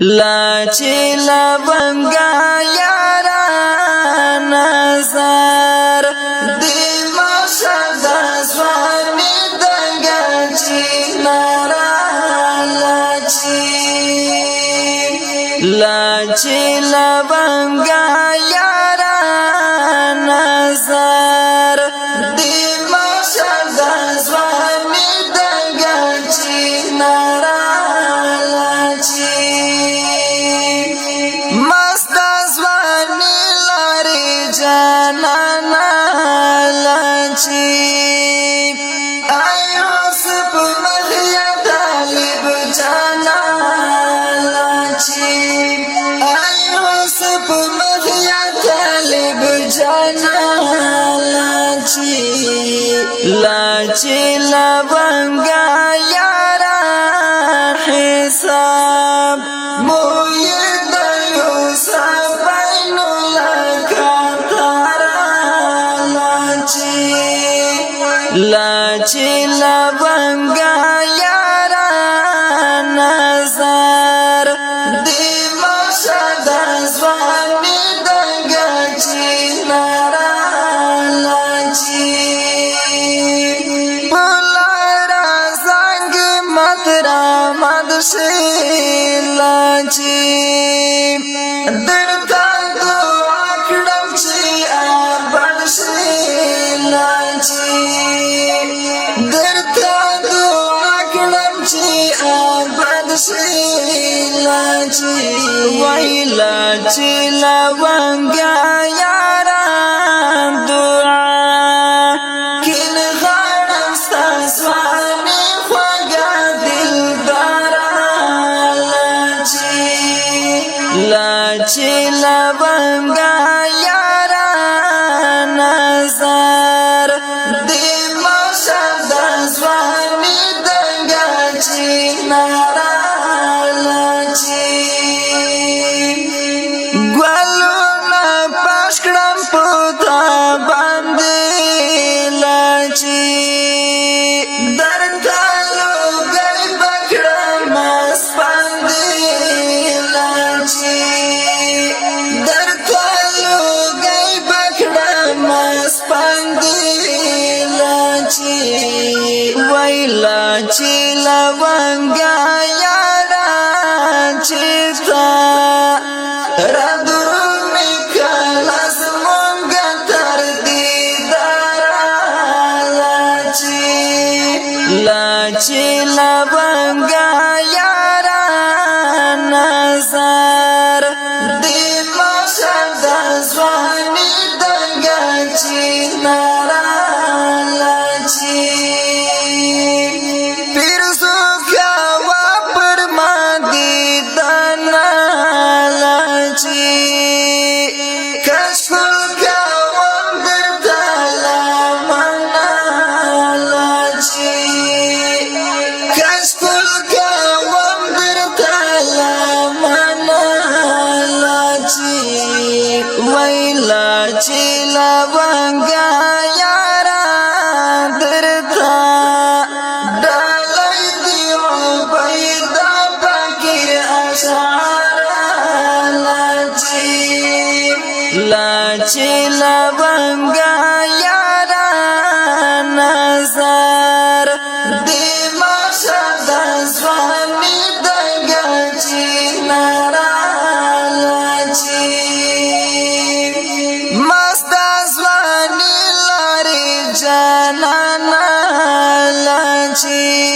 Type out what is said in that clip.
لا چې لونګا یارا نظر دی مشهد سوانی دنګا چې نارا لا چې لونګا یارا نظر دی مشهد سوانی دنګا چې نارا لاچی لونگا یارا حساب موید یوسف بینو لکتارا لاچی لونگا یارا نظر دی مشهد زوانی دنگا چی نارا درتا دعا کړم چې آباد شي درتا دعا کړم چې آباد شي ویلا چې لونګا یارا دعا کین غړم ستاسوانه خوږه دلدارا لاچی لونگا یارا نظر دی مشهد زوانی دنگا چی نارا گلونا پاشکڑم پوتا باندی درتا لوگئی بکڑم اسپاندی ویلا چې لونګا یارا چې تا را درومي کله زمونږ تر دیدارا لاچی لونګا یارا نظر دی مشهد زوانی دنګا چې نارا لاچی لونگا یارا درتا ڈالی دیو بیدا پاکر اشارا لاچی لونگا یارا نظر دی مشهد زوانی دنگا چی نارا جانانا لاچی